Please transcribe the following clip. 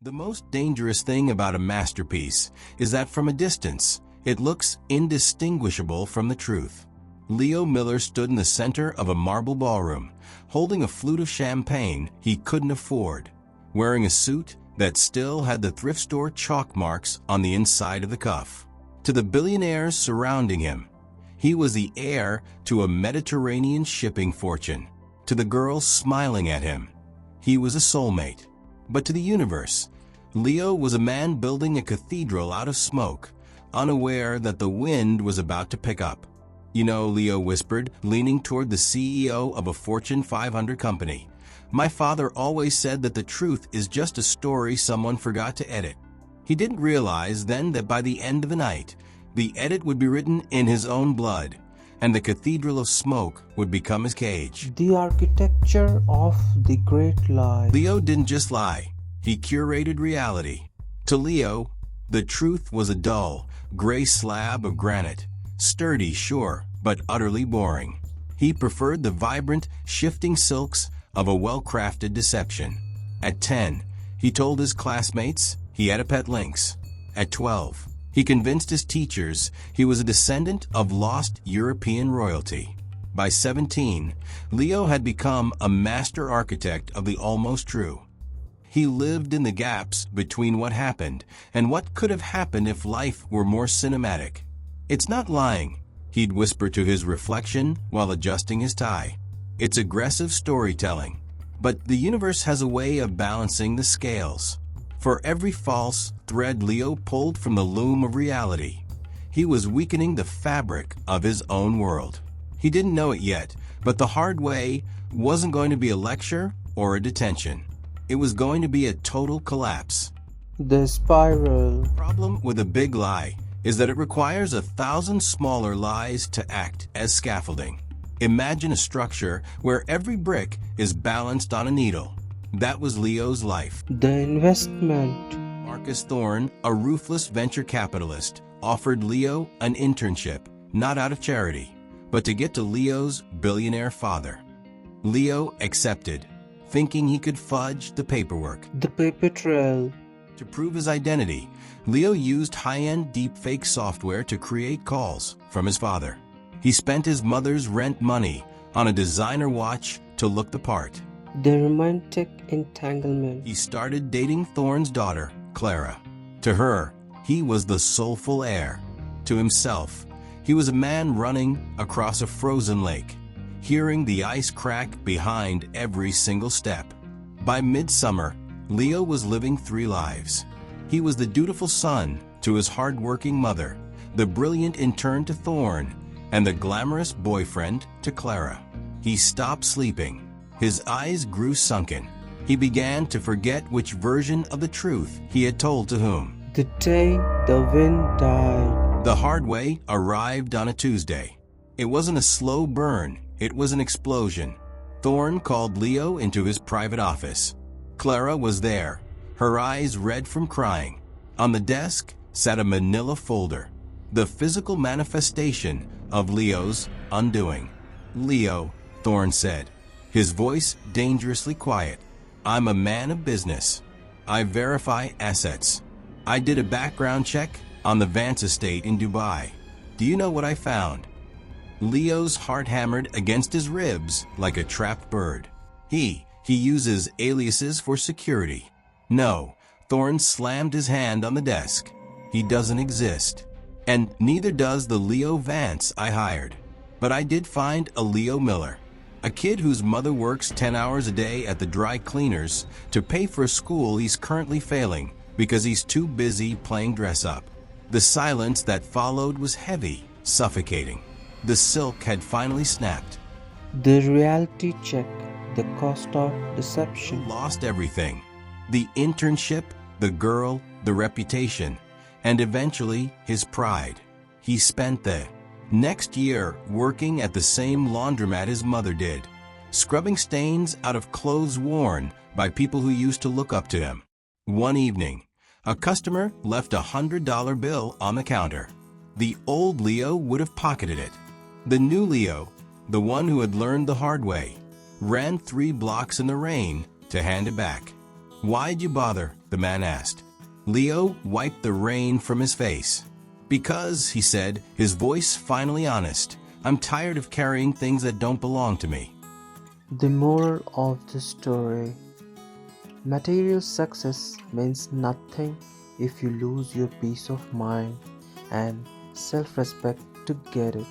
The most dangerous thing about a masterpiece is that from a distance, it looks indistinguishable from the truth. Leo Miller stood in the center of a marble ballroom, holding a flute of champagne he couldn't afford, wearing a suit that still had the thrift store chalk marks on the inside of the cuff. To the billionaires surrounding him, he was the heir to a Mediterranean shipping fortune. To the girls smiling at him, he was a soulmate. But to the universe, Leo was a man building a cathedral out of smoke, unaware that the wind was about to pick up. "You know," Leo whispered, leaning toward the CEO of a Fortune 500 company, "my father always said that the truth is just a story someone forgot to edit." He didn't realize then that by the end of the night, the edit would be written in his own blood, and the cathedral of smoke would become his cage. The architecture of the great lie. Leo didn't just lie. He curated reality. To Leo, the truth was a dull, gray slab of granite, sturdy, sure, but utterly boring. He preferred the vibrant, shifting silks of a well-crafted deception. At 10, he told his classmates he had a pet lynx. At 12, he convinced his teachers he was a descendant of lost European royalty. By 17, Leo had become a master architect of the almost true. He lived in the gaps between what happened and what could have happened if life were more cinematic. "It's not lying," he'd whisper to his reflection while adjusting his tie. "It's aggressive storytelling." But the universe has a way of balancing the scales. For every false thread Leo pulled from the loom of reality, he was weakening the fabric of his own world. He didn't know it yet, but the hard way wasn't going to be a lecture or a detention. It was going to be a total collapse. The spiral. The problem with a big lie is that it requires 1,000 smaller lies to act as scaffolding. Imagine a structure where every brick is balanced on a needle. That was Leo's life. The investment. Marcus Thorne, a ruthless venture capitalist, offered Leo an internship, not out of charity, but to get to Leo's billionaire father. Leo accepted, thinking he could fudge the paperwork. The paper trail. To prove his identity, Leo used high-end deepfake software to create calls from his father. He spent his mother's rent money on a designer watch to look the part. The romantic entanglement. He started dating Thorne's daughter, Clara. To her, he was the soulful heir. To himself, he was a man running across a frozen lake, hearing the ice crack behind every single step. By midsummer, Leo was living 3 lives. He was the dutiful son to his hard-working mother, the brilliant intern to Thorne, and the glamorous boyfriend to Clara. He stopped sleeping. His eyes grew sunken. He began to forget which version of the truth he had told to whom. The day the wind died. The hard way arrived on a Tuesday. It wasn't a slow burn, it was an explosion. Thorne called Leo into his private office. Clara was there, her eyes red from crying. On the desk sat a manila folder, the physical manifestation of Leo's undoing. "Leo," Thorne said, his voice dangerously quiet, "I'm a man of business. I verify assets. I did a background check on the Vance estate in Dubai. Do you know what I found?" Leo's heart hammered against his ribs like a trapped bird. He uses aliases for security. "No," Thorne slammed his hand on the desk. "He doesn't exist. And neither does the Leo Vance I hired. But I did find a Leo Miller, a kid whose mother works 10 hours a day at the dry cleaners to pay for a school he's currently failing because he's too busy playing dress-up." The silence that followed was heavy, suffocating. The silk had finally snapped. The reality check. The cost of deception. He lost everything. The internship, the girl, the reputation, and eventually his pride. He spent the next year working at the same laundromat his mother did, scrubbing stains out of clothes worn by people who used to look up to him. One evening, a customer left a $100 bill on the counter. The old Leo would have pocketed it. The new Leo, the one who had learned the hard way, ran 3 blocks in the rain to hand it back. Why'd you bother? The man asked. Leo wiped the rain from his face. Because, he said, his voice finally honest, I'm tired of carrying things that don't belong to me. The moral of the story: material success means nothing if you lose your peace of mind and self respect to get it.